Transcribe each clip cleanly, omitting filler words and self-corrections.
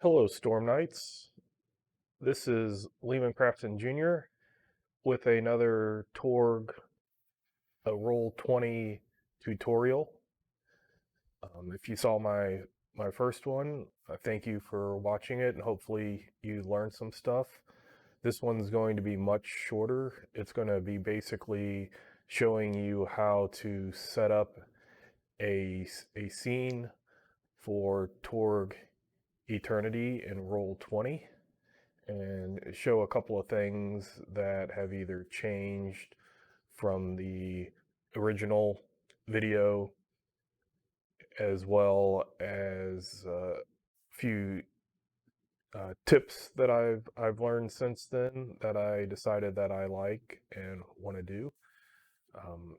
Hello, Storm Knights. This is Lehman Crafton Jr. with another Torg Roll20 tutorial. If you saw my first one, thank you for watching it, and hopefully you learned some stuff. This one's going to be much shorter. It's going to be basically showing you how to set up a scene for Torg Eternity in Roll20. And show a couple of things that have either changed from the original video, as well as a few tips that I've learned since then that I decided that I like and want to do. Um,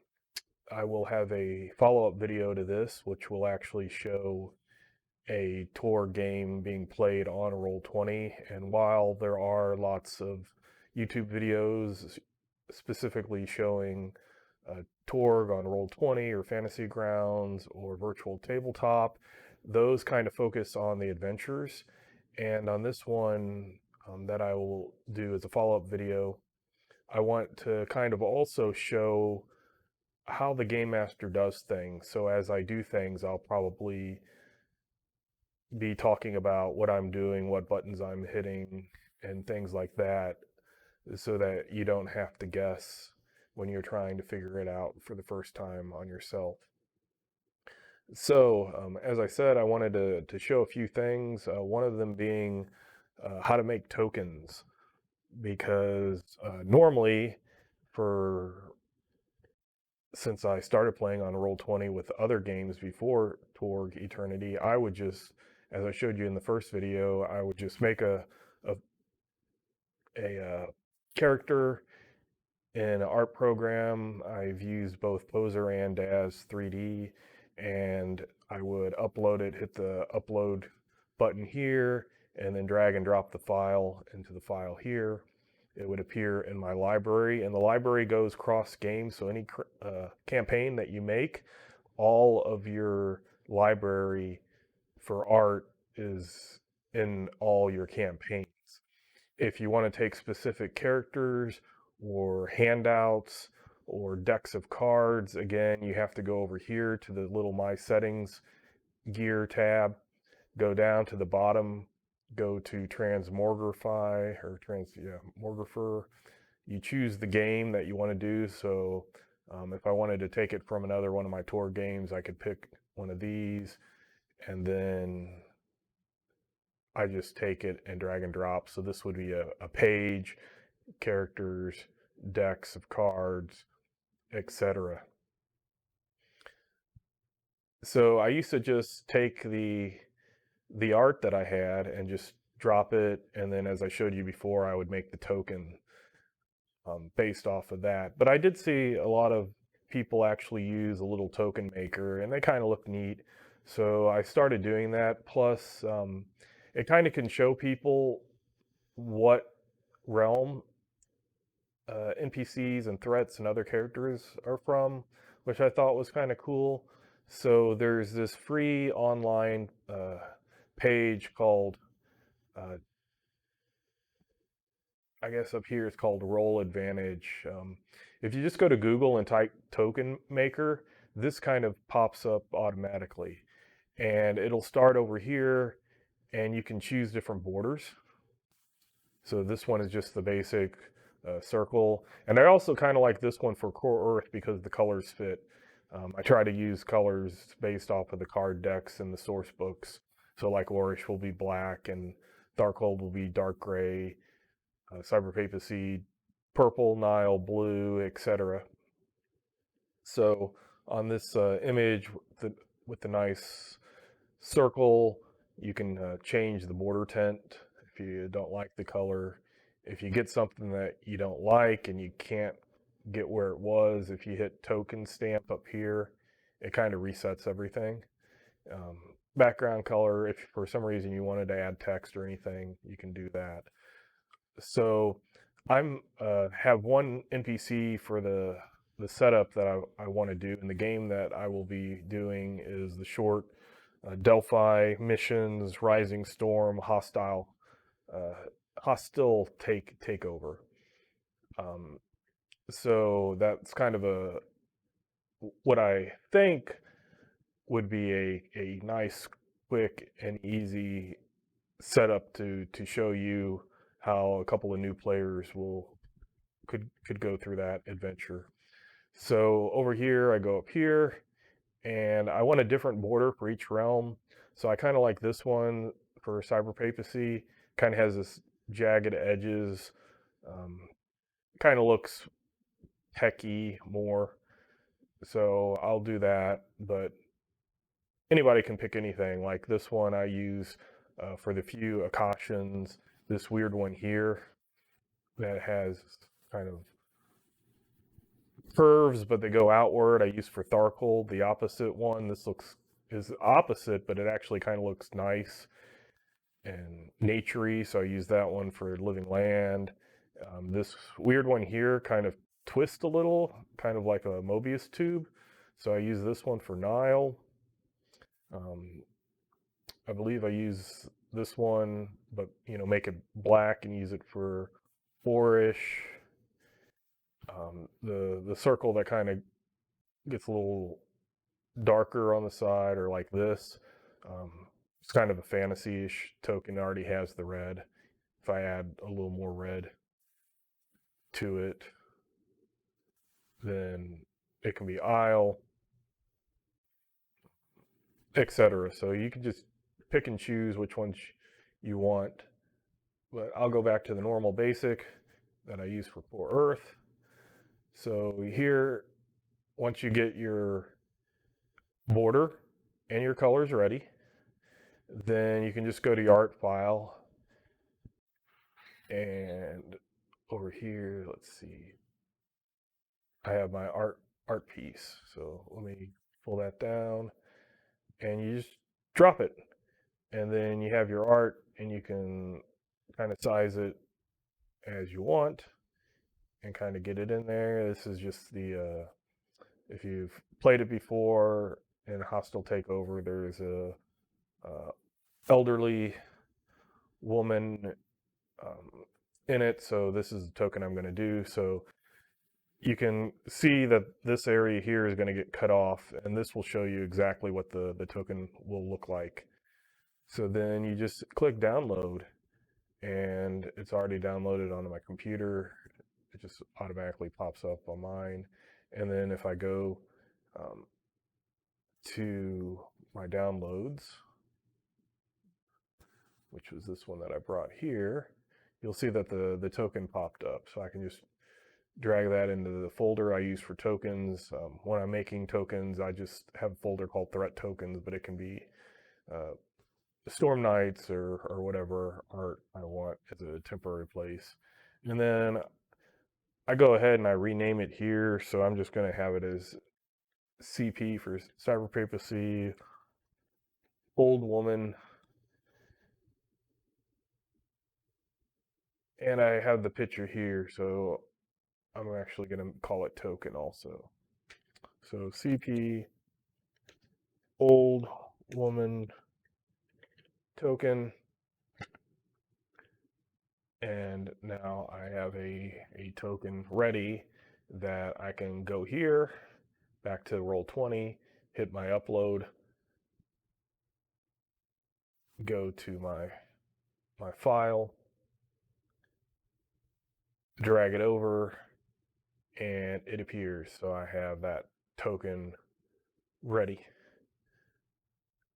I will have a follow-up video to this, which will actually show a tour game being played on Roll20. And while there are lots of YouTube videos specifically showing Torg on Roll20 or Fantasy Grounds or Virtual Tabletop, those kind of focus on the adventures. And on this one that I will do as a follow-up video, I want to kind of also show how the Game Master does things. So as I do things, I'll probably be talking about what I'm doing, what buttons I'm hitting, and things like that, so that you don't have to guess when you're trying to figure it out for the first time on yourself. So, as I said, I wanted to show a few things, one of them being how to make tokens, because normally, since I started playing on Roll20 with other games before Torg Eternity, I would just, as I showed you in the first video, I would just make a character in an art program. I've used both Poser and Daz 3D, and I would upload it, hit the upload button here, and then drag and drop the file into the file here. It would appear in my library, and the library goes cross game, so any campaign that you make, all of your library for art is in all your campaigns. If you want to take specific characters or handouts or decks of cards, again, you have to go over here to the little My Settings gear tab, go down to the bottom, go to Transmogrify or Morgrapher. You choose the game that you want to do. So if I wanted to take it from another one of my tour games, I could pick one of these, and then I just take it and drag and drop. So this would be a page, characters, decks of cards, etc. So I used to just take the art that I had and just drop it, and then as I showed you before, I would make the token based off of that. But I did see a lot of people actually use a little token maker, and they kind of look neat. So I started doing that. Plus, it kind of can show people what realm NPCs and threats and other characters are from, which I thought was kind of cool. So there's this free online page called, I guess up here it's called Roll Advantage. If you just go to Google and type token maker, this kind of pops up automatically. And it'll start over here, and you can choose different borders. So this one is just the basic circle. And I also kind of like this one for Core Earth because the colors fit. I try to use colors based off of the card decks and the source books. So like Orish will be black, and Darkhold will be dark gray, Cyber Papacy purple, Nile blue, etc. So on this image with the nice circle, you can change the border tint if you don't like the color. If you get something that you don't like and you can't get where it was, if you hit token stamp up here, it kind of resets everything. Background color, if for some reason you wanted to add text or anything, you can do that. So I'm have one NPC for the setup that I want to do, and the game that I will be doing is the short Delphi missions, Rising Storm, uh, hostile takeover. So that's kind of what I think would be a nice, quick, and easy setup to show you how a couple of new players could go through that adventure. So over here, I go up here, and I want a different border for each realm. So I kind of like this one for Cyber Papacy. Kind of has this jagged edges. Um, kind of looks techy more. So I'll do that. But anybody can pick anything. Like this one I use for the few Akashians. This weird one here that has kind of curves, but they go outward. I use for Tharkle, the opposite one. This looks is opposite, but it actually kind of looks nice and naturey. So I use that one for Living Land. This weird one here kind of twists a little, kind of like a Mobius tube. So I use this one for Nile. Um, I believe I use this one, but make it black and use it for Boorish. The circle that kind of gets a little darker on the side, or like this. Um, it's kind of a fantasy-ish token. It already has the red. If I add a little more red to it, then it can be Isle, etc. So you can just pick and choose which ones you want. But I'll go back to the normal basic that I use for Poor Earth. So here, once you get your border and your colors ready, then you can just go to your art file, and over here, let's see, I have my art piece. So let me pull that down, and you just drop it, and then you have your art, and you can kind of size it as you want and kind of get it in there. This is just the if you've played it before in Hostile Takeover, there's a elderly woman in it. So this is the token I'm going to do. So you can see that this area here is going to get cut off, and this will show you exactly what the token will look like. So then you just click download, and it's already downloaded onto my computer. It just automatically pops up on mine. And then if I go to my downloads, which was this one that I brought here, you'll see that the token popped up. So I can just drag that into the folder I use for tokens. When I'm making tokens, I just have a folder called threat tokens, but it can be Storm Knights or whatever art I want as a temporary place. And then I go ahead and I rename it here. So I'm just going to have it as CP for Cyber Papacy, Old Woman. And I have the picture here, so I'm actually going to call it token also. So CP Old Woman token. And now I have a token ready that I can go here, back to Roll20, hit my upload, go to my file, drag it over, and it appears. So I have that token ready.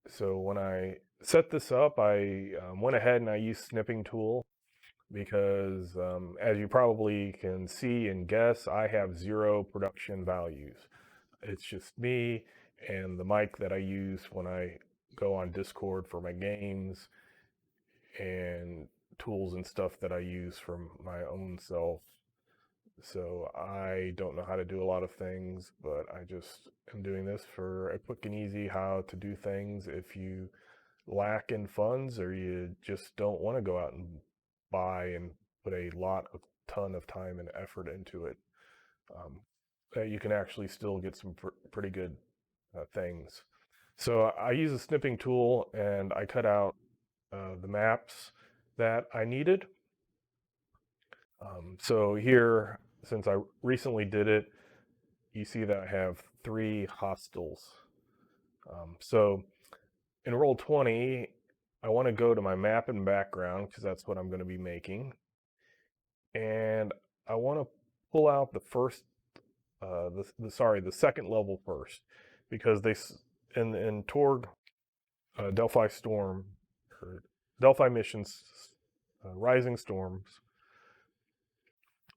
So when I set this up, I went ahead and I used Snipping Tool because, as you probably can see and guess, I have 0 production values. It's just me and the mic that I use when I go on Discord for my games, and tools and stuff that I use from my own self. So I don't know how to do a lot of things, but I just am doing this for a quick and easy how to do things if you lack in funds or you just don't want to go out and buy and put a ton of time and effort into it. You can actually still get some pretty good things. So I use a snipping tool and I cut out the maps that I needed. So here, since I recently did it, you see that I have 3 hostels. So in Roll20, I want to go to my map and background because that's what I'm going to be making. And I want to pull out the first, the second level first, because in Torg Delphi Storm, or Delphi Missions, Rising Storms,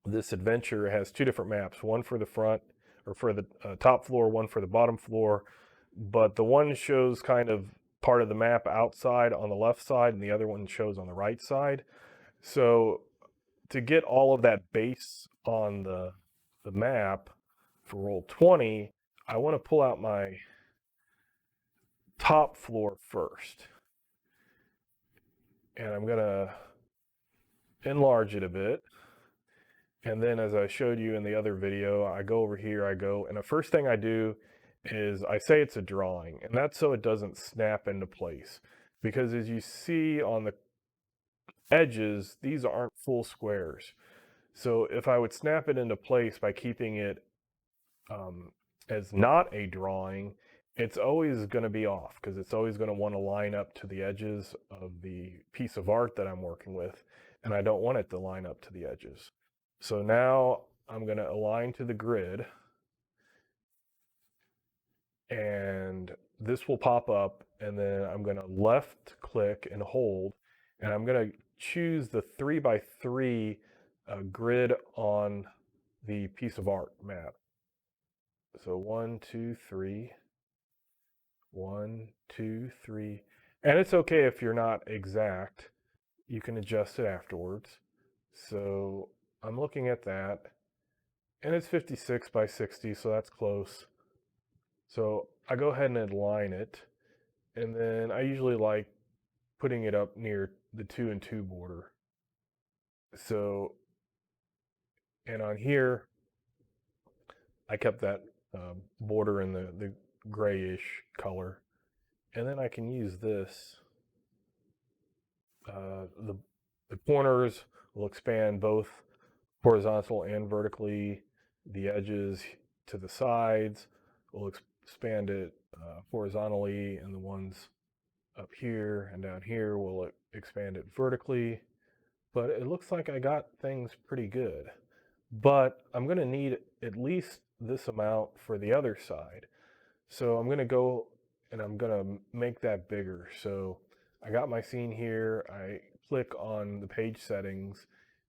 this adventure has 2 different maps, one for the front or for the top floor, one for the bottom floor, but the one shows kind of part of the map outside on the left side and the other one shows on the right side. So to get all of that base on the map for Roll20, I want to pull out my top floor first. And I'm going to enlarge it a bit. And then, as I showed you in the other video, I go over here, and the first thing I do is I say it's a drawing, and that's so it doesn't snap into place. Because as you see on the edges, these aren't full squares. So if I would snap it into place by keeping it as not a drawing, it's always going to be off because it's always going to want to line up to the edges of the piece of art that I'm working with, and I don't want it to line up to the edges. So now I'm going to align to the grid, and this will pop up, and then I'm going to left click and hold, and I'm going to choose the 3x3 grid on the piece of art map. So 1, 2, 3, 1, 2, 3, and it's okay if you're not exact. You can adjust it afterwards. So I'm looking at that, and it's 56 by 60, so that's close. So I go ahead and align it, and then I usually like putting it up near the 2 and 2 border. So, and on here, I kept that border in the grayish color, and then I can use this. The corners will expand both horizontal and vertically. The edges to the sides will expand it horizontally, and the ones up here and down here will expand it vertically. But it looks like I got things pretty good. But I'm going to need at least this amount for the other side. So I'm going to go and I'm going to make that bigger. So I got my scene here. I click on the page settings,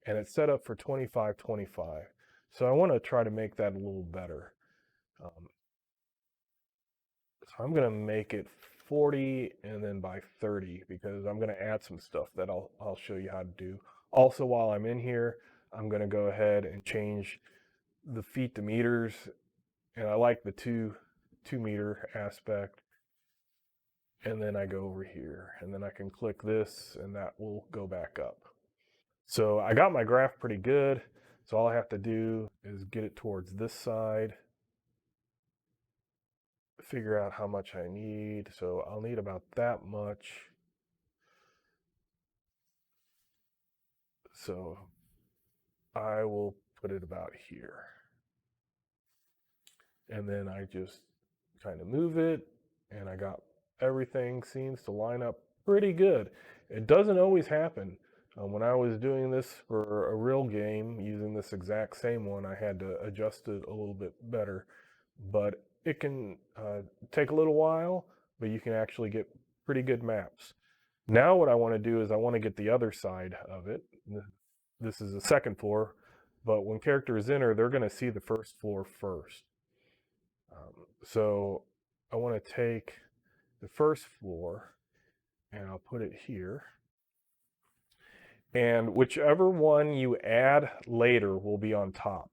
and it's set up for 25/25. So I want to try to make that a little better. So I'm going to make it 40 and then by 30 because I'm going to add some stuff that I'll show you how to do. Also, while I'm in here, I'm going to go ahead and change the feet to meters, and I like the 2 meter aspect. And then I go over here, and then I can click this, and that will go back up. So I got my graph pretty good. So all I have to do is get it towards this side, figure out how much I need. So I'll need about that much. So I will put it about here. And then I just kind of move it, and I got everything seems to line up pretty good. It doesn't always happen. When I was doing this for a real game, using this exact same one, I had to adjust it a little bit better. But it can take a little while, but you can actually get pretty good maps. Now what I want to do is I want to get the other side of it. This is the second floor, but when characters enter, they're going to see the first floor first. So I want to take the first floor, and I'll put it here. And whichever one you add later will be on top.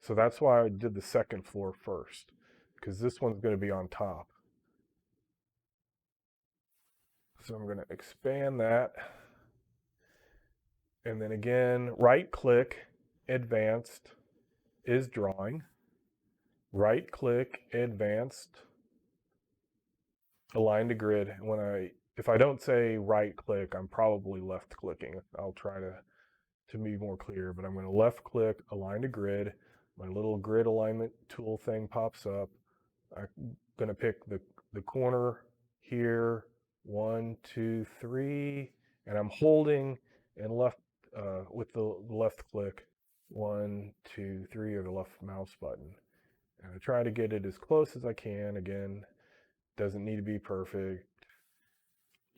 So that's why I did the second floor first, because this one's going to be on top. So I'm going to expand that. And then again, right click, advanced is drawing. Right click, advanced align to grid. If I don't say right click, I'm probably left clicking. I'll try to be more clear, but I'm going to left click, align to grid. My little grid alignment tool thing pops up. I'm going to pick the corner here, 1, 2, 3, and I'm holding and left with the left click, 1, 2, 3, or the left mouse button. And I try to get it as close as I can. Again, doesn't need to be perfect.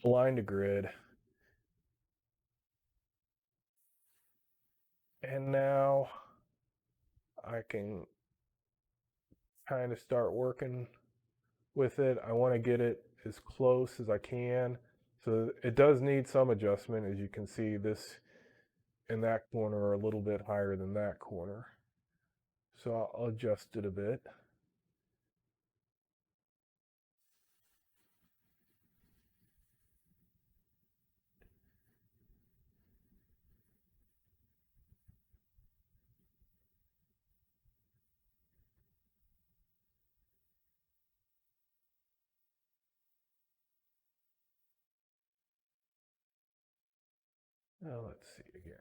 Align to grid. And now I can kind of start working with it. I want to get it as close as I can. So it does need some adjustment. As you can see, this and that corner are a little bit higher than that corner. So I'll adjust it a bit. Now let's see again.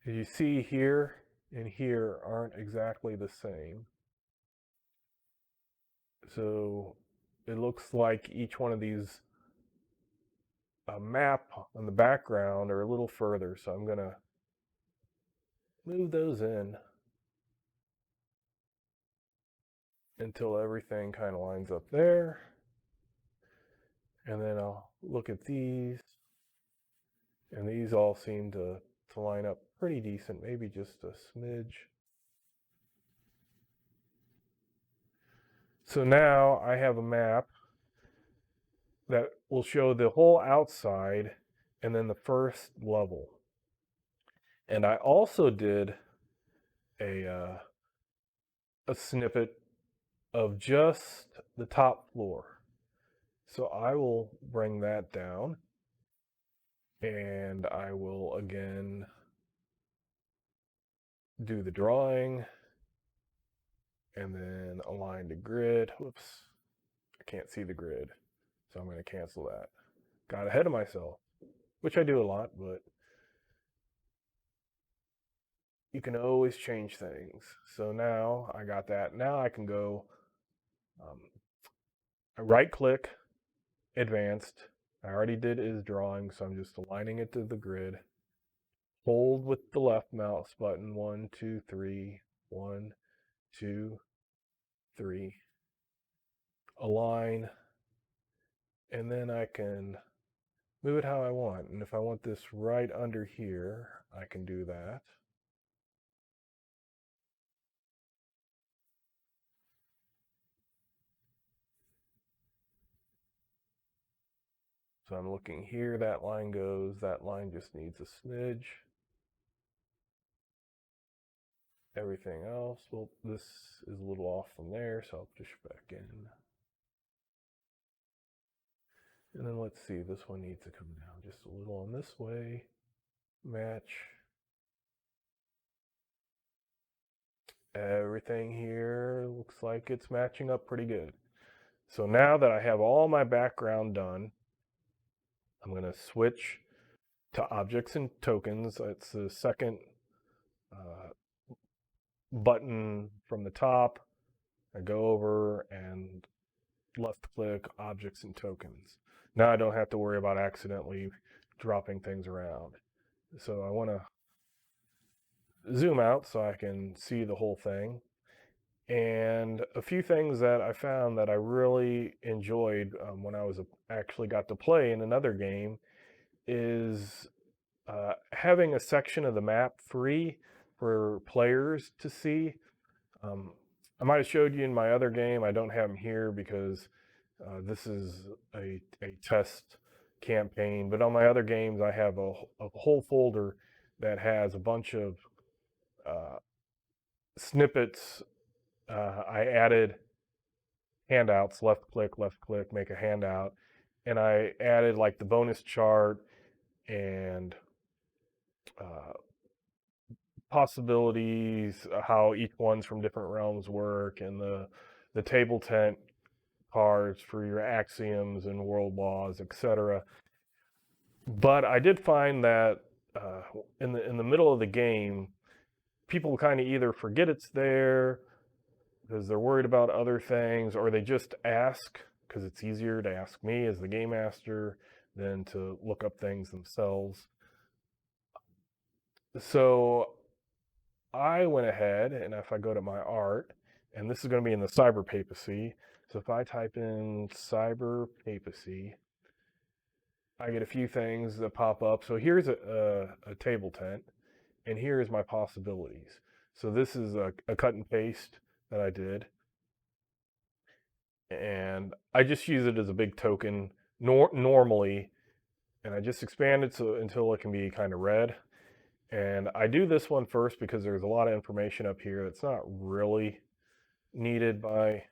As you see, here and here aren't exactly the same. So it looks like each one of these map on the background are a little further. So I'm going to move those in until everything kind of lines up there. And then I'll look at these. And these all seem to line up pretty decent, maybe just a smidge. So now I have a map that will show the whole outside and then the first level. And I also did a snippet of just the top floor. So I will bring that down, and I will again do the drawing and then align to grid. Whoops, I can't see the grid, so I'm going to cancel that. Got ahead of myself, which I do a lot, but you can always change things. So now I got that. Now I can go I right click, advanced. I already did is drawing, so I'm just aligning it to the grid. Hold with the left mouse button, 1, 2, 3, 1, 2, 3. Align, and then I can move it how I want. And if I want this right under here, I can do that. So I'm looking here, that line goes, that line just needs a smidge. Everything else, well, this is a little off from there, so I'll push back in. And then let's see, this one needs to come down just a little on this way. Match. Everything here looks like it's matching up pretty good. So now that I have all my background done, I'm going to switch to objects and tokens. It's the second button from the top. I go over and left click objects and tokens. Now I don't have to worry about accidentally dropping things around. So I want to zoom out so I can see the whole thing. And a few things that I found that I really enjoyed when I was actually got to play in another game is having a section of the map free for players to see. I might have showed you in my other game. I don't have them here because this is a test campaign. But on my other games, I have a whole folder that has a bunch of snippets. I added handouts, left click, make a handout. And I added like the bonus chart and possibilities, how each one's from different realms work, and the table tent cards for your axioms and world laws, etc. But I did find that in the middle of the game, people kind of either forget it's there because they're worried about other things, or they just ask because it's easier to ask me as the game master than to look up things themselves. So I went ahead, and if I go to my art, and this is going to be in the cyber papacy. So if I type in cyber papacy, I get a few things that pop up. So here's a table tent, and here's my possibilities. So this is a cut and paste that I did, and I just use it as a big token normally, and I just expand it so until it can be kind of read. And I do this one first because there's a lot of information up here that's not really needed by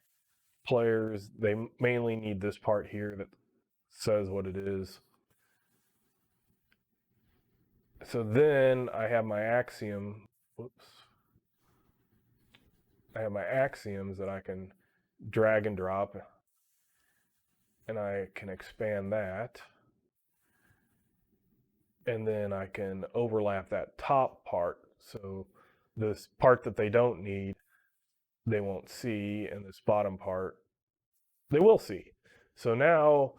players. They mainly need this part here that says what it is. So then I have my axiom. Whoops. I have my axioms that I can drag and drop, and I can expand that. And then I can overlap that top part. So this part that they don't need, they won't see, and this bottom part, they will see. So now,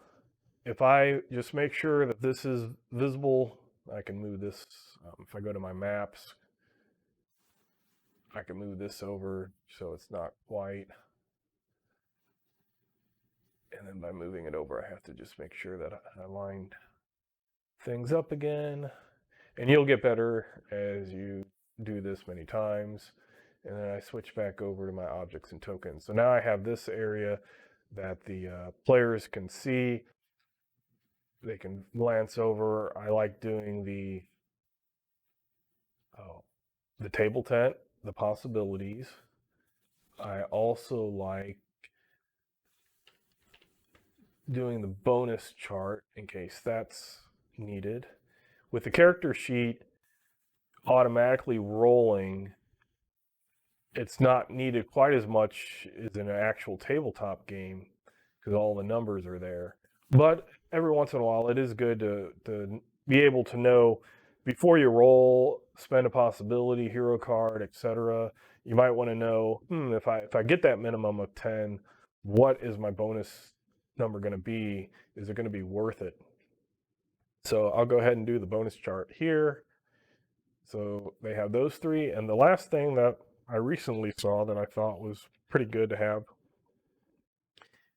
if I just make sure that this is visible, I can move this. If I go to my maps, I can move this over so it's not white. And then by moving it over, I have to just make sure that I lined things up again. And you'll get better as you do this many times. And then I switch back over to my objects and tokens. So now I have this area that the players can see. They can glance over. I like doing the table tent, the possibilities. I also like doing the bonus chart in case that's needed. With the character sheet automatically rolling, it's not needed quite as much as in an actual tabletop game because all the numbers are there. But every once in a while, it is good to be able to know before you roll, spend a possibility, hero card, etc. You might want to know, if I get that minimum of 10, what is my bonus number going to be? Is it going to be worth it? So I'll go ahead and do the bonus chart here. So they have those three. And the last thing that I recently saw that I thought was pretty good to have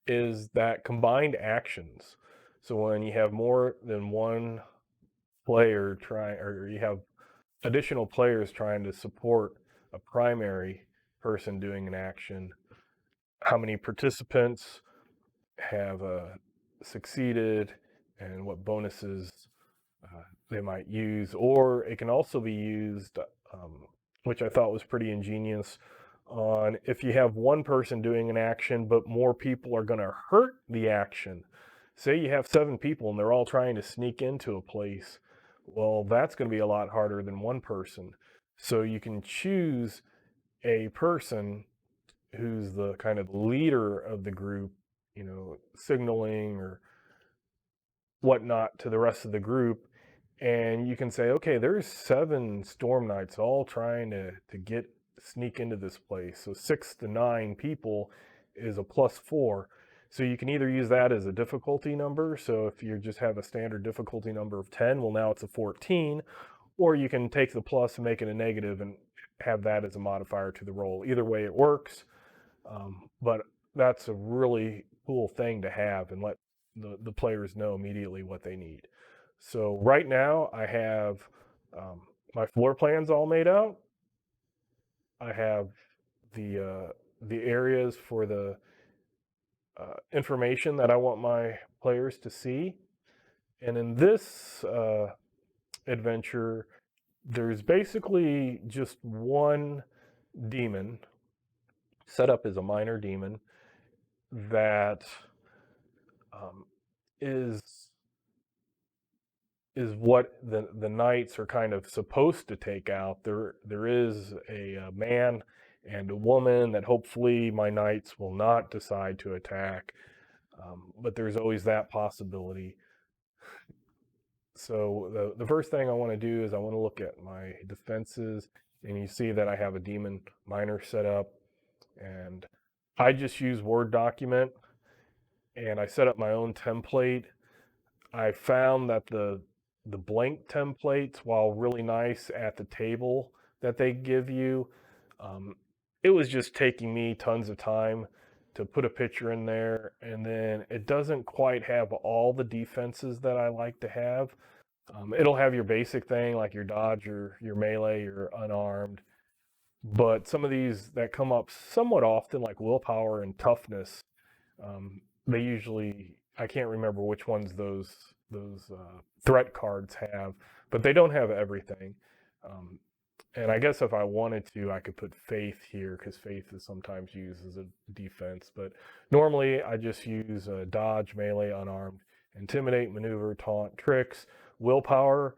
is that combined actions. So when you have more than one player trying, or you have additional players trying to support a primary person doing an action, how many participants have succeeded and what bonuses they might use. Or it can also be used, which I thought was pretty ingenious, on if you have one person doing an action but more people are going to hurt the action. Say you have 7 people and they're all trying to sneak into a place. Well, that's going to be a lot harder than one person. So you can choose a person who's the kind of leader of the group, signaling or whatnot to the rest of the group. And you can say, okay, there's 7 Storm Knights all trying to sneak into this place. So 6 to 9 people is a +4. So you can either use that as a difficulty number. So if you just have a standard difficulty number of 10, well, now it's a 14. Or you can take the plus and make it a negative and have that as a modifier to the roll. Either way, it works. But that's a really cool thing to have and let the players know immediately what they need. So right now I have my floor plans all made out. I have the areas for the information that I want my players to see. And in this adventure, there's basically just one demon set up as a minor demon that is is what the knights are kind of supposed to take out. There is a man and a woman that hopefully my knights will not decide to attack, but there's always that possibility. So the first thing I want to do is I want to look at my defenses, and you see that I have a demon miner set up, and I just use Word document, and I set up my own template. I found that the blank templates, while really nice at the table that they give you, um, it was just taking me tons of time to put a picture in there, and then it doesn't quite have all the defenses that I like to have. It'll have your basic thing like your dodge, your melee, your unarmed, but some of these that come up somewhat often, like willpower and toughness, they usually, I can't remember which ones those threat cards have, but they don't have everything. Um, and I guess if I wanted to, I could put faith here because faith is sometimes used as a defense. But normally, I just use dodge, melee, unarmed, intimidate, maneuver, taunt, tricks, willpower.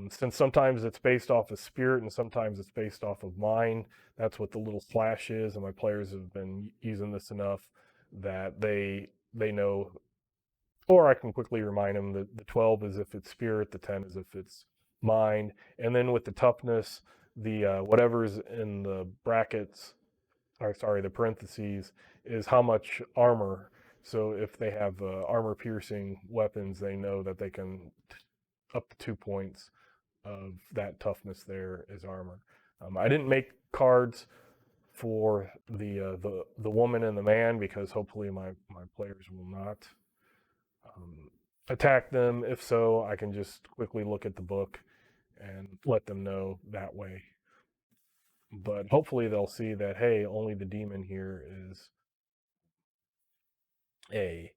Since sometimes it's based off of spirit and sometimes it's based off of mind, that's what the little slash is. And my players have been using this enough that they know, or I can quickly remind them that the 12 is if it's spirit, the 10 is if it's mind, and then with the toughness, the whatever's in the brackets, or sorry, the parentheses, is how much armor. So if they have armor piercing weapons, they know that they can up to 2 points of that toughness there is armor. I didn't make cards for the woman and the man because hopefully my players will not attack them. If so, I can just quickly look at the book and let them know that way. But hopefully they'll see that, hey, only the demon here is a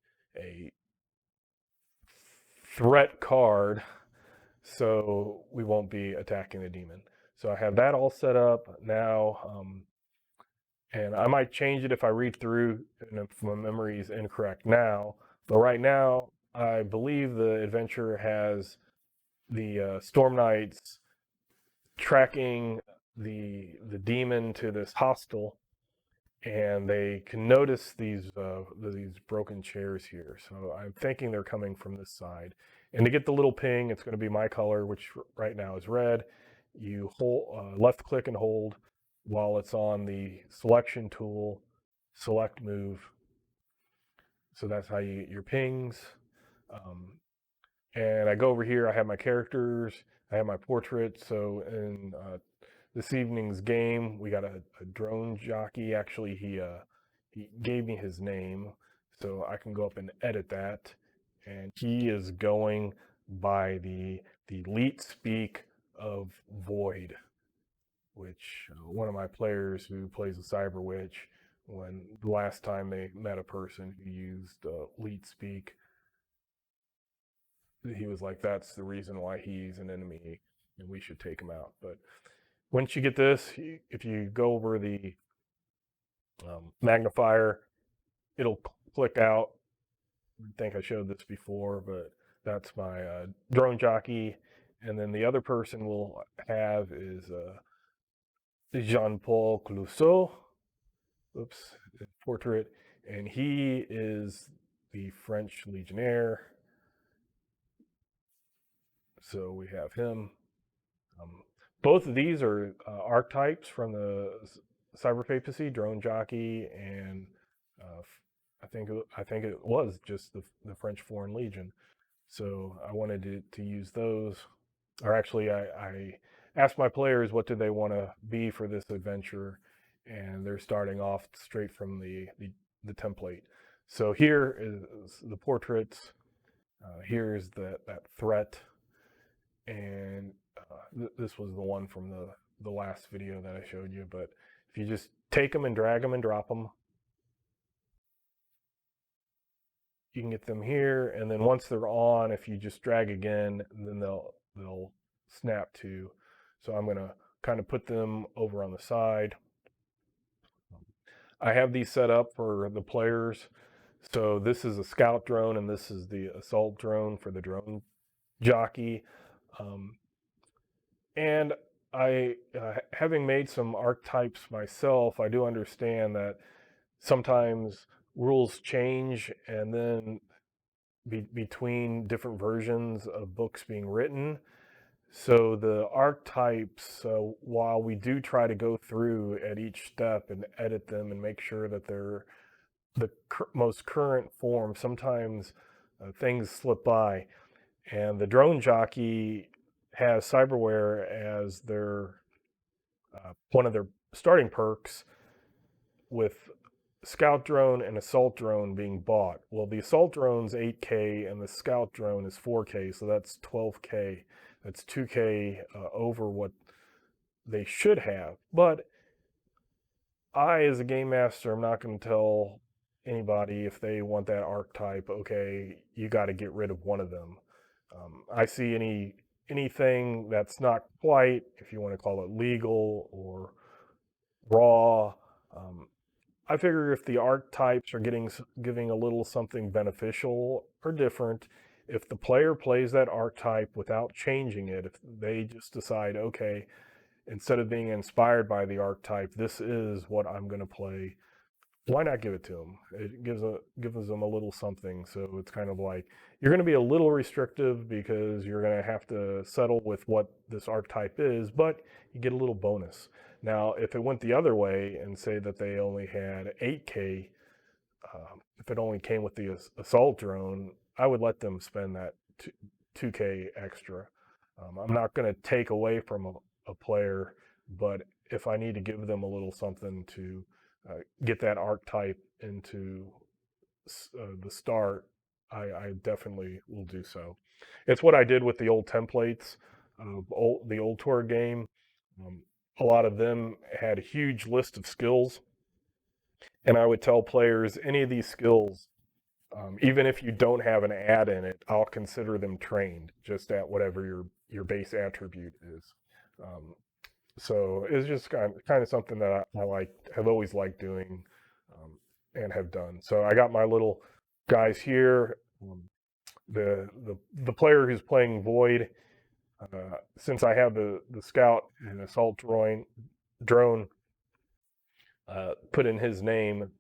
threat card, so we won't be attacking the demon. So I have that all set up now, and I might change it if I read through and if my memory is incorrect now. But right now, I believe the adventure has the Storm Knights tracking the demon to this hostel, and they can notice these broken chairs here. So I'm thinking they're coming from this side. And to get the little ping, it's going to be my color, which right now is red. You hold left click and hold while it's on the selection tool, select move. So that's how you get your pings. And I go over here, I have my characters, I have my portrait. So in this evening's game, we got a drone jockey. Actually, he gave me his name, so I can go up and edit that. And he is going by the elite speak of Void, which one of my players who plays a Cyber Witch, when the last time they met a person who used elite speak, he was like, "That's the reason why he's an enemy, and we should take him out." But once you get this, if you go over the magnifier, it'll click out. I think I showed this before, but that's my drone jockey. And then the other person we'll have is Jean-Paul Clouseau. Oops, portrait. And he is the French Legionnaire. So we have him. Both of these are archetypes from the Cyber Papacy, Drone Jockey, and I think it was just the French Foreign Legion. So I wanted to use those, or actually I asked my players what did they want to be for this adventure, and they're starting off straight from the template. So here is the portraits. Here's that threat, and this was the one from the last video that I showed you. But if you just take them and drag them and drop them, you can get them here. And then once they're on, if you just drag again, then they'll snap to. So I'm going to kind of put them over on the side. I have these set up for the players. So this is a scout drone and this is the assault drone for the drone jockey. And I, having made some archetypes myself, I do understand that sometimes rules change, and then between different versions of books being written. So the archetypes, while we do try to go through at each step and edit them and make sure that they're the most current form, sometimes things slip by. And the drone jockey has cyberware as their one of their starting perks, with scout drone and assault drone being bought. Well, the assault drone's 8K and the scout drone is 4K, so that's 12K. That's 2K over what they should have. But I, as a game master, I'm not going to tell anybody if they want that archetype, okay, you got to get rid of one of them. I see anything that's not quite, if you want to call it legal or raw. I figure if the archetypes are giving a little something beneficial or different, if the player plays that archetype without changing it, if they just decide, okay, instead of being inspired by the archetype, this is what I'm going to play, why not give it to them? It gives them a little something. So it's kind of like you're going to be a little restrictive because you're going to have to settle with what this archetype is, but you get a little bonus. Now, if it went the other way and say that they only had 8K, if it only came with the assault drone, I would let them spend that 2K extra. I'm not going to take away from a player, but if I need to give them a little something to get that archetype into the start, I definitely will do so. It's what I did with the old templates, the old tour game. Um, a lot of them had a huge list of skills, and I would tell players any of these skills, even if you don't have an ad in it, I'll consider them trained just at whatever your base attribute is. Um, so it's just kind of something that I like, have always liked doing, and have done. So I got my little guys here. The player who's playing Void, since I have the scout and assault drone put in his name,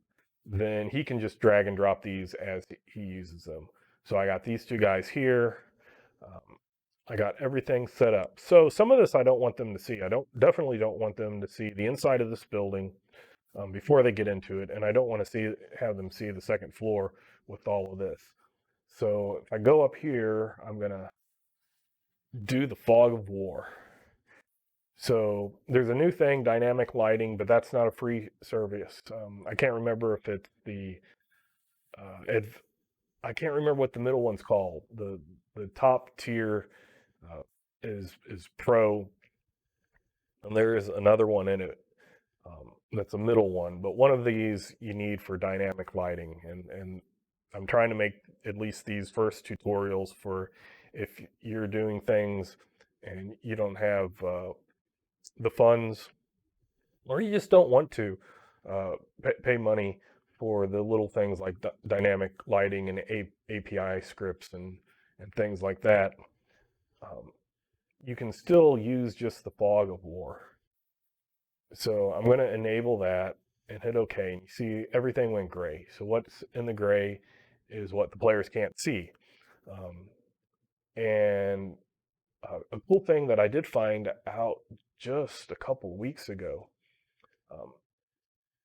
then he can just drag and drop these as he uses them. So I got these two guys here. Um, I got everything set up. So some of this I don't want them to see. I definitely don't want them to see the inside of this building before they get into it, and I don't want to have them see the second floor with all of this. So if I go up here, I'm gonna do the fog of war. So there's a new thing, dynamic lighting, but that's not a free service. I can't remember if it's I can't remember what the middle one's called. The top tier uh, is pro, and there is another one in it that's a middle one. But one of these you need for dynamic lighting, and I'm trying to make at least these first tutorials for if you're doing things and you don't have the funds, or you just don't want to uh, pay money for the little things like dynamic lighting and API scripts and things like that. Um, you can still use just the fog of war. So I'm going to enable that and hit OK. And you see everything went gray. So what's in the gray is what the players can't see. Um, and a cool thing that I did find out just a couple of weeks ago, um,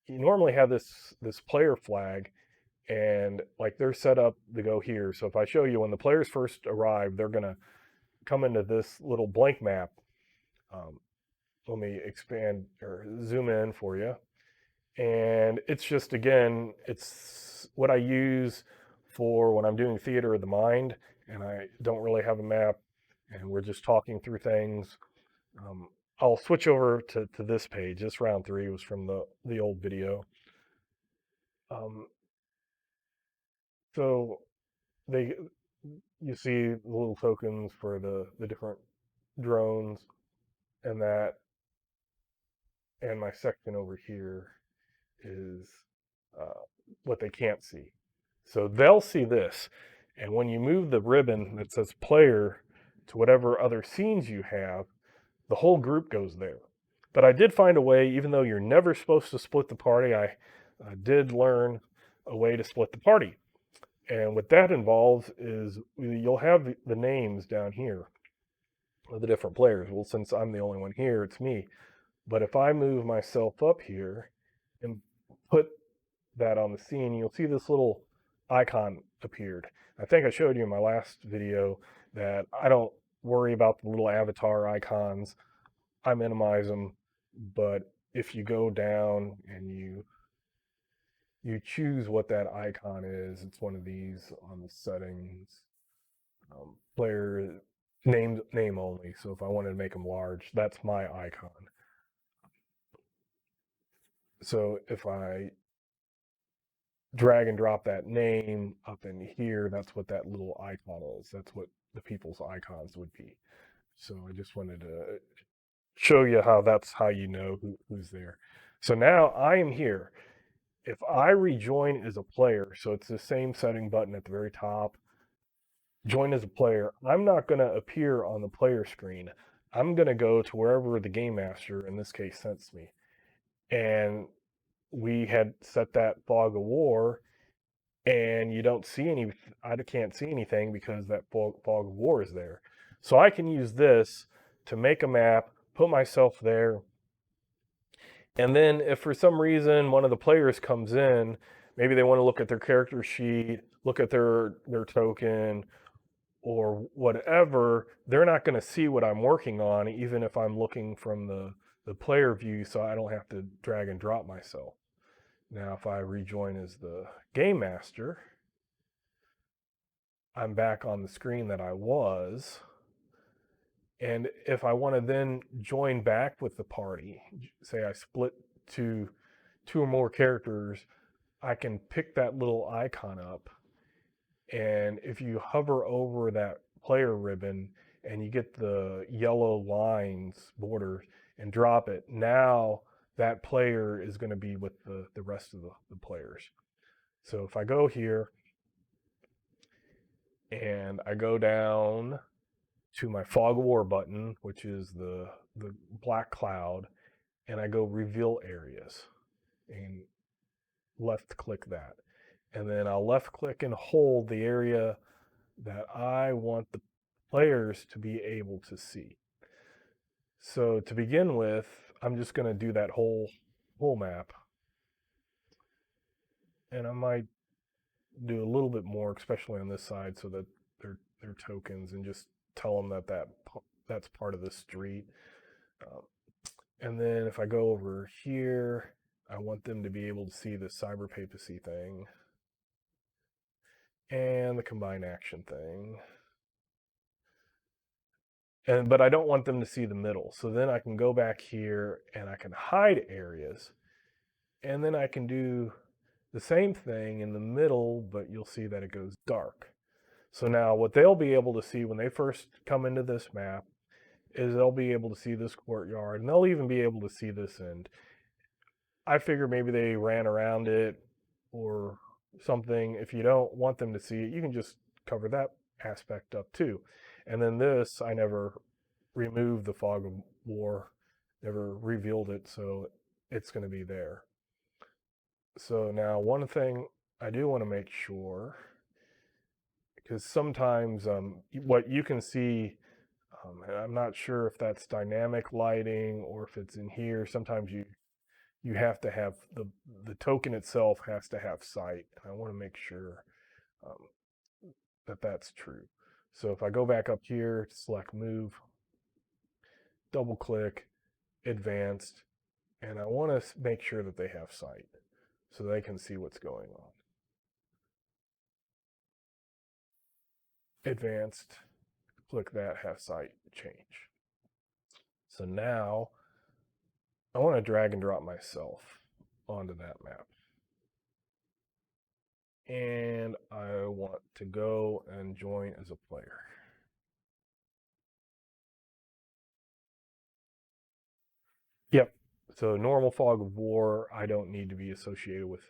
you normally have this player flag, and like they're set up to go here. So if I show you when the players first arrive, they're going to come into this little blank map. Um, let me expand or zoom in for you. And it's just, again, it's what I use for when I'm doing theater of the mind and I don't really have a map and we're just talking through things. Um, I'll switch over to this page. This round 3 was from the old video. Um, so they you see the little tokens for the different drones and that, and my section over here is uh, what they can't see. So they'll see this. And when you move the ribbon that says player, to whatever other scenes you have, the whole group goes there. But I did find a way, even though you're never supposed to split the party, I did learn a way to split the party. And what that involves is you'll have the names down here of the different players. Well, since I'm the only one here, it's me. But if I move myself up here and put that on the scene, you'll see this little icon appeared. I think I showed you in my last video that I don't worry about the little avatar icons. I minimize them, but if you go down and you choose what that icon is, it's one of these on the settings. Player name only. So if I wanted to make them large, that's my icon. So if I drag and drop that name up in here, that's what that little icon is. That's what the people's icons would be. So I just wanted to show you how that's how you know who's there. So now I am here. If I rejoin as a player, so it's the same setting button at the very top, join as a player, I'm not going to appear on the player screen. I'm going to go to wherever the game master, in this case, sends me. And we had set that fog of war, and you don't see any, I can't see anything because that fog of war is there. So I can use this to make a map, put myself there, and then if for some reason one of the players comes in, maybe they want to look at their character sheet, look at their token, or whatever, they're not going to see what I'm working on, even if I'm looking from the player view, so I don't have to drag and drop myself. Now, if I rejoin as the game master, I'm back on the screen that I was. And if I want to then join back with the party, say I split to two or more characters, I can pick that little icon up. And if you hover over that player ribbon and you get the yellow lines border and drop it, now that player is going to be with the rest of the players. So if I go here and I go down to my fog of war button, which is the black cloud, and I go reveal areas and left click that. And then I'll left click and hold the area that I want the players to be able to see. So to begin with, I'm just going to do that whole map. And I might do a little bit more, especially on this side, so that their tokens, and just tell them that's part of the street. And then if I go over here, I want them to be able to see the cyber papacy thing and the combined action thing. But I don't want them to see the middle. So then I can go back here and I can hide areas. And then I can do the same thing in the middle, but you'll see that it goes dark. So now what they'll be able to see when they first come into this map is they'll be able to see this courtyard, and they'll even be able to see this end. I figure maybe they ran around it or something. If you don't want them to see it, you can just cover that aspect up too. And then this, I never removed the fog of war, never revealed it, so it's going to be there. So now one thing I do want to make sure, because sometimes what you can see, and I'm not sure if that's dynamic lighting or if it's in here, sometimes you have to have the token itself has to have sight, and I want to make sure that that's true. So if I go back up here, select move, double click, advanced, and I want to make sure that they have sight so they can see what's going on. Advanced, click that, have sight, change. So now I want to drag and drop myself onto that map. And I want to go and join as a player. Yep. So normal fog of war, I don't need to be associated with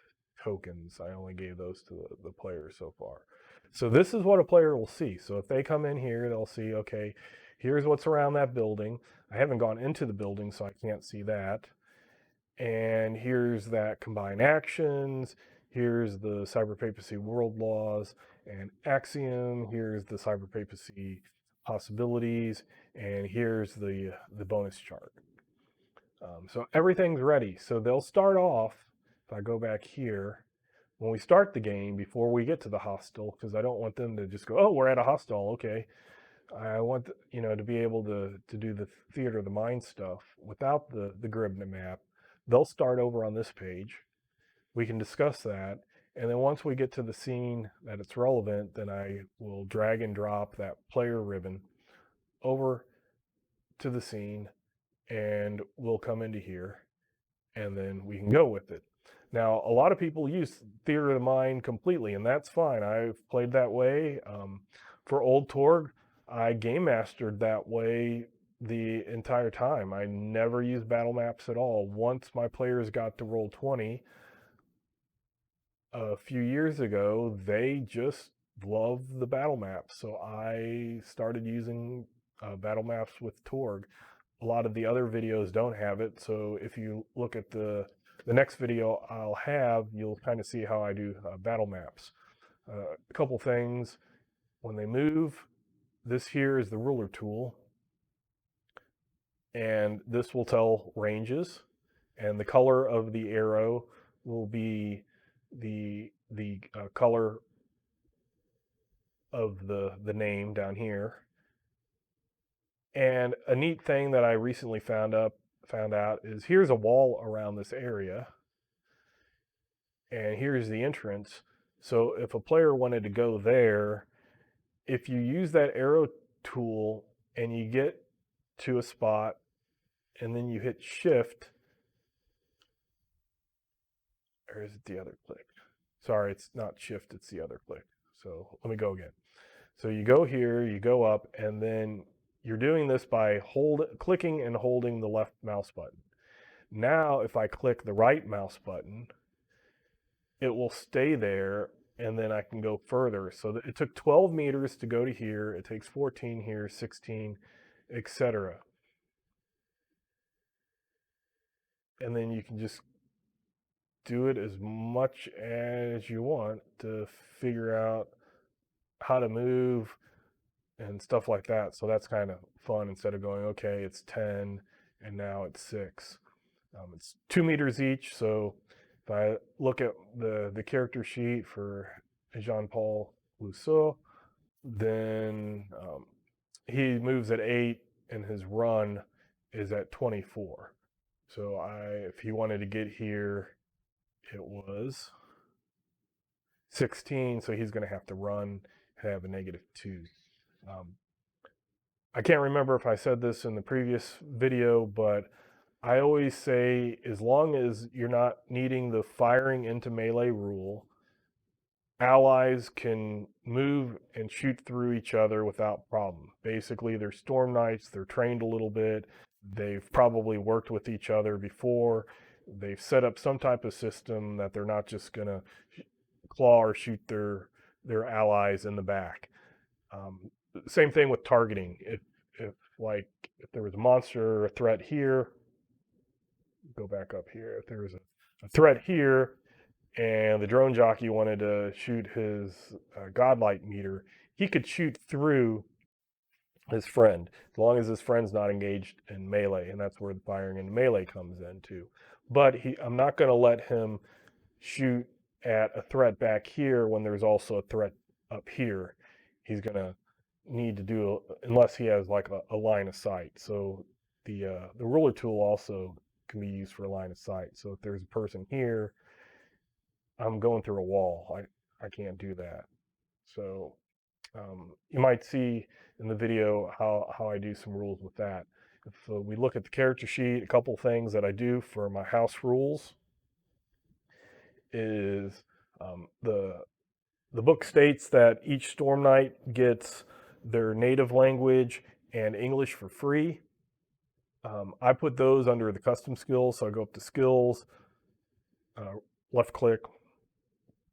tokens. I only gave those to the players so far. So this is what a player will see. So if they come in here, they'll see, okay, here's what's around that building. I haven't gone into the building, so I can't see that. And here's that combine actions. Here's the cyber papacy world laws and axiom. Here's the cyber papacy possibilities. And here's the bonus chart. So everything's ready. So they'll start off, if I go back here, when we start the game, before we get to the hostel, because I don't want them to just go, oh, we're at a hostel, okay. I want to be able to do the theater of the mind stuff without the Gribna map. They'll start over on this page. We can discuss that. And then once we get to the scene that it's relevant, then I will drag and drop that player ribbon over to the scene, and we'll come into here, and then we can go with it. Now, a lot of people use theater of the mind completely, and that's fine. I've played that way. For Old Torg, I game mastered that way the entire time. I never used battle maps at all. Once my players got to Roll20 a few years ago, they just loved the battle maps. So I started using battle maps with Torg. A lot of the other videos don't have it. So if you look at the next video I'll have, you'll kind of see how I do battle maps. A couple things. When they move, this here is the ruler tool, and this will tell ranges, and the color of the arrow will be the color of the name down here. And a neat thing that I recently found out is here's a wall around this area, and here's the entrance. So if a player wanted to go there, if you use that arrow tool and you get to a spot and then you hit shift, or is it the other click? Sorry, it's not shift, it's the other click. So let me go again. So you go here, you go up, and then you're doing this by clicking and holding the left mouse button. Now, if I click the right mouse button, it will stay there, and then I can go further. So it took 12 meters to go to here. It takes 14 here, 16, etc. And then you can just do it as much as you want to figure out how to move and stuff like that. So that's kind of fun, instead of going, okay, it's 10 and now it's 6. It's 2 meters each. So if I look at the character sheet for Jean-Paul Rousseau, then he moves at 8 and his run is at 24. So if he wanted to get here, it was 16, so he's going to have to run and have a -2. I can't remember if I said this in the previous video, but I always say, as long as you're not needing the firing into melee rule, allies can move and shoot through each other without problem. Basically, they're Storm Knights, they're trained a little bit, they've probably worked with each other before, they've set up some type of system that they're not just going to claw or shoot their allies in the back. Same thing with targeting. If there was a monster or a threat here, go back up here. If there was a threat here, and the drone jockey wanted to shoot his godlight meter, he could shoot through his friend, as long as his friend's not engaged in melee, and that's where the firing in melee comes in too. But I'm not going to let him shoot at a threat back here when there's also a threat up here. He's going to need to do, unless he has like a line of sight. So the ruler tool also can be used for a line of sight. So if there's a person here, I'm going through a wall. I can't do that. So you might see in the video how I do some rules with that. If we look at the character sheet, a couple things that I do for my house rules is the book states that each Storm Knight gets their native language and English for free. I put those under the custom skills, so I go up to skills, left click,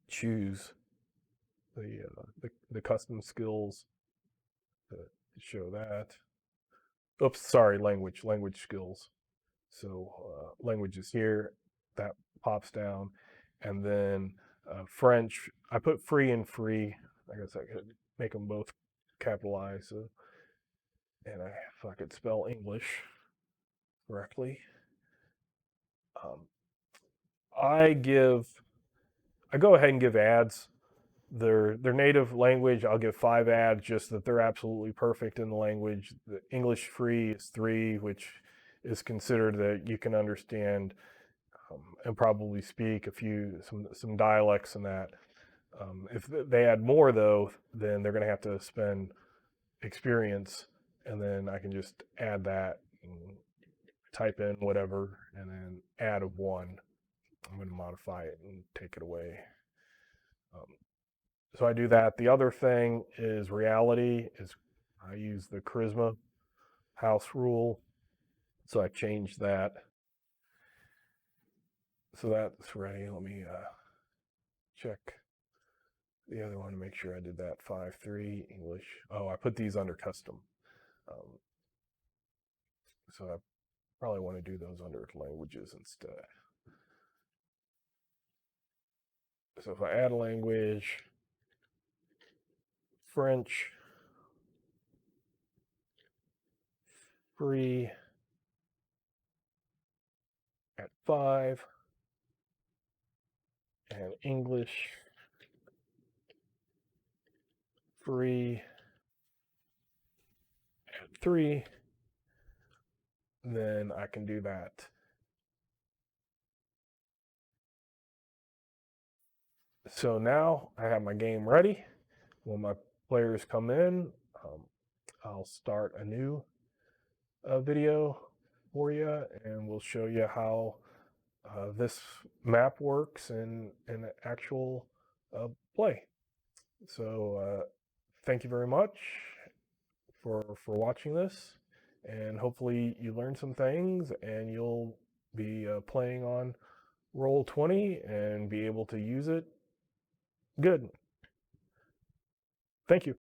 choose the custom skills to show that. Oops, sorry, language skills. So language is here, that pops down, and then French. I put free and free. I guess I could make them both capitalized. So, and if I could spell English correctly, um, I go ahead and give ads. Their native language, I'll give 5 ads, just that they're absolutely perfect in the language. The English free is 3, which is considered that you can understand and probably speak some dialects and that. If they add more though, then they're going to have to spend experience, and then I can just add that and type in whatever, and then add a 1. I'm going to modify it and take it away. So I do that. The other thing is reality. Is I use the charisma house rule. So I changed that. So that's ready. Let me check the other one to make sure I did that. 5.3 English. Oh, I put these under custom. So I probably want to do those under languages instead. So if I add a language, French, free at 5, and English, free at 3, then I can do that. So now I have my game ready. When my players come in, I'll start a new video for you, and we'll show you how this map works in actual play. So thank you very much for watching this, and hopefully you learned some things, and you'll be playing on Roll20 and be able to use it good. Thank you.